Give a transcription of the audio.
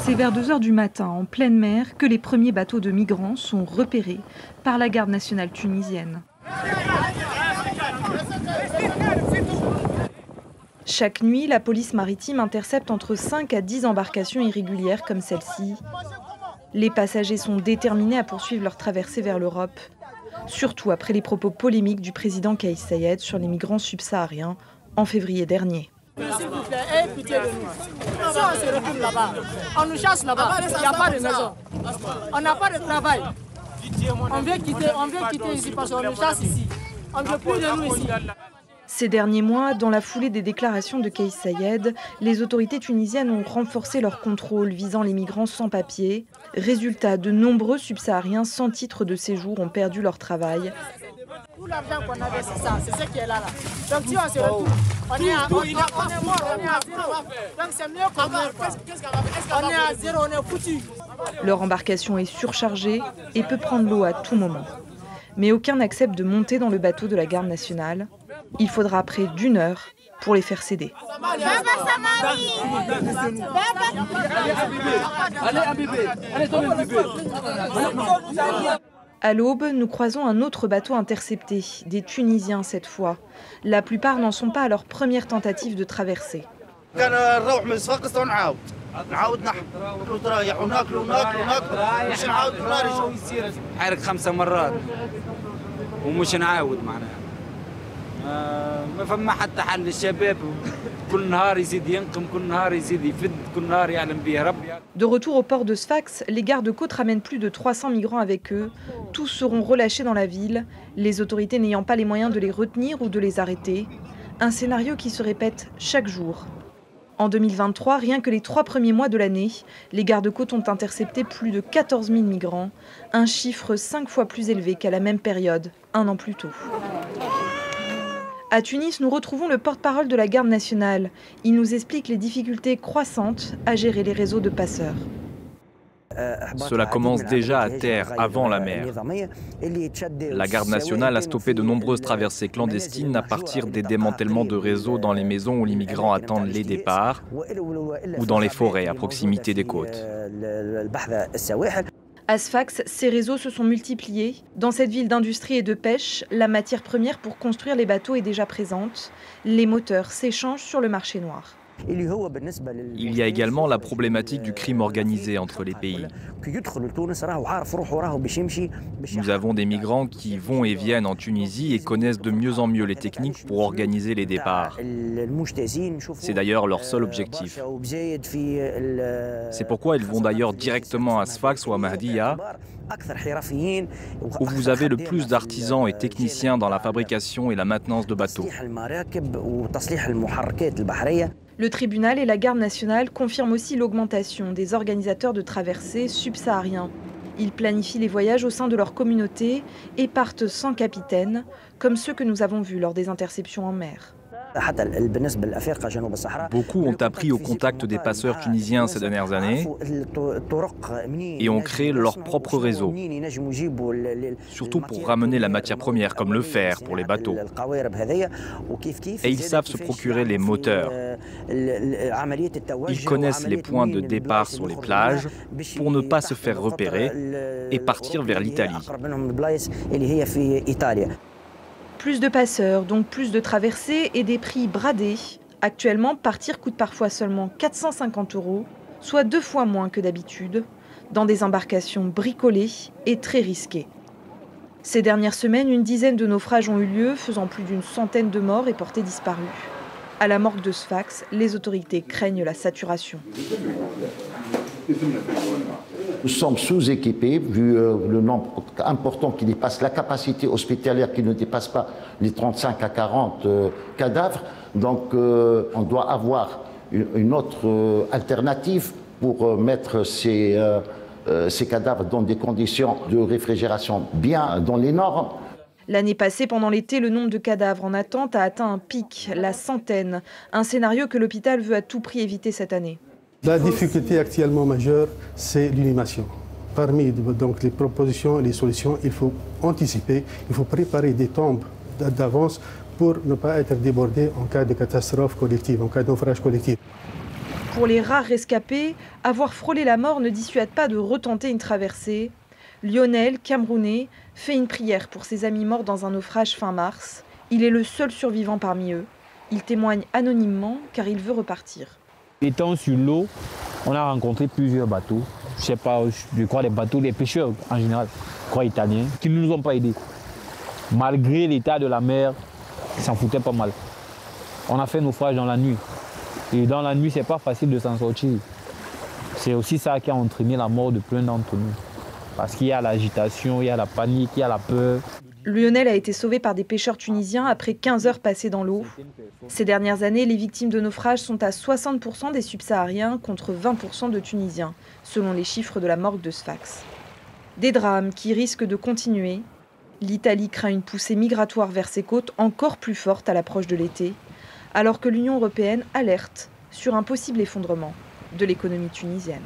C'est vers 2 h du matin, en pleine mer, que les premiers bateaux de migrants sont repérés par la garde nationale tunisienne. Chaque nuit, la police maritime intercepte entre 5 à 10 embarcations irrégulières comme celle-ci. Les passagers sont déterminés à poursuivre leur traversée vers l'Europe, surtout après les propos polémiques du président Kais Saied sur les migrants subsahariens en février dernier. S'il vous plaît, écoutez-le-nous. Si on se retrouve là-bas, on nous chasse là-bas, il n'y a pas de maison. On n'a pas de travail. On veut quitter ici parce qu'on nous chasse ici. On ne veut plus de nous ici. Ces derniers mois, dans la foulée des déclarations de Kais Saied, les autorités tunisiennes ont renforcé leur contrôle visant les migrants sans papier. Résultat, de nombreux subsahariens sans titre de séjour ont perdu leur travail. Tout l'argent qu'on avait, c'est ça, c'est ce qui est là. Donc si on se retrouve, on est mort, on est à zéro. Donc c'est mieux qu'on meure. On est à zéro, on est foutu. Leur embarcation est surchargée et peut prendre l'eau à tout moment. Mais aucun n'accepte de monter dans le bateau de la garde nationale. Il faudra près d'1 heure pour les faire céder. À l'aube, nous croisons un autre bateau intercepté, des Tunisiens cette fois. La plupart n'en sont pas à leur première tentative de traversée. De retour au port de Sfax, les gardes-côtes ramènent plus de 300 migrants avec eux. Tous seront relâchés dans la ville, les autorités n'ayant pas les moyens de les retenir ou de les arrêter. Un scénario qui se répète chaque jour. En 2023, rien que les 3 premiers mois de l'année, les gardes-côtes ont intercepté plus de 14 000 migrants, un chiffre 5 fois plus élevé qu'à la même période, 1 an plus tôt. À Tunis, nous retrouvons le porte-parole de la garde nationale. Il nous explique les difficultés croissantes à gérer les réseaux de passeurs. Cela commence déjà à terre, avant la mer. La garde nationale a stoppé de nombreuses traversées clandestines à partir des démantèlements de réseaux dans les maisons où les migrants attendent les départs ou dans les forêts à proximité des côtes. À Sfax, ces réseaux se sont multipliés. Dans cette ville d'industrie et de pêche, la matière première pour construire les bateaux est déjà présente. Les moteurs s'échangent sur le marché noir. Il y a également la problématique du crime organisé entre les pays. Nous avons des migrants qui vont et viennent en Tunisie et connaissent de mieux en mieux les techniques pour organiser les départs. C'est d'ailleurs leur seul objectif. C'est pourquoi ils vont d'ailleurs directement à Sfax ou à Mahdia, où vous avez le plus d'artisans et techniciens dans la fabrication et la maintenance de bateaux. Le tribunal et la garde nationale confirment aussi l'augmentation des organisateurs de traversées subsahariens. Ils planifient les voyages au sein de leur communauté et partent sans capitaine, comme ceux que nous avons vus lors des interceptions en mer. Beaucoup ont appris au contact des passeurs tunisiens ces dernières années et ont créé leur propre réseau, surtout pour ramener la matière première comme le fer pour les bateaux. Et ils savent se procurer les moteurs. Ils connaissent les points de départ sur les plages pour ne pas se faire repérer et partir vers l'Italie. Plus de passeurs, donc plus de traversées et des prix bradés. Actuellement, partir coûte parfois seulement 450 €, soit 2 fois moins que d'habitude, dans des embarcations bricolées et très risquées. Ces dernières semaines, une dizaine de naufrages ont eu lieu, faisant plus d'une centaine de morts et portés disparus. À la morgue de Sfax, les autorités craignent la saturation. Nous sommes sous-équipés, vu le nombre important qui dépasse la capacité hospitalière qui ne dépasse pas les 35 à 40 cadavres. Donc on doit avoir une autre alternative pour mettre ces cadavres dans des conditions de réfrigération bien dans les normes. L'année passée, pendant l'été, le nombre de cadavres en attente a atteint un pic, la centaine. Un scénario que l'hôpital veut à tout prix éviter cette année. La difficulté actuellement majeure, c'est l'inhumation. Parmi donc, les propositions et les solutions, il faut anticiper, il faut préparer des tombes d'avance pour ne pas être débordé en cas de catastrophe collective, en cas de naufrage collectif. Pour les rares rescapés, avoir frôlé la mort ne dissuade pas de retenter une traversée. Lionel, Camerounais, fait une prière pour ses amis morts dans un naufrage fin mars. Il est le seul survivant parmi eux. Il témoigne anonymement car il veut repartir. Étant sur l'eau, on a rencontré plusieurs bateaux. Je sais pas, je crois les bateaux, les pêcheurs en général, je crois italiens, qui ne nous ont pas aidés. Malgré l'état de la mer, ils s'en foutaient pas mal. On a fait naufrage dans la nuit. Et dans la nuit, c'est pas facile de s'en sortir. C'est aussi ça qui a entraîné la mort de plein d'entre nous. Parce qu'il y a l'agitation, il y a la panique, il y a la peur. Lionel a été sauvé par des pêcheurs tunisiens après 15 heures passées dans l'eau. Ces dernières années, les victimes de naufrage sont à 60% des subsahariens contre 20% de Tunisiens, selon les chiffres de la morgue de Sfax. Des drames qui risquent de continuer. L'Italie craint une poussée migratoire vers ses côtes encore plus forte à l'approche de l'été, alors que l'Union européenne alerte sur un possible effondrement de l'économie tunisienne.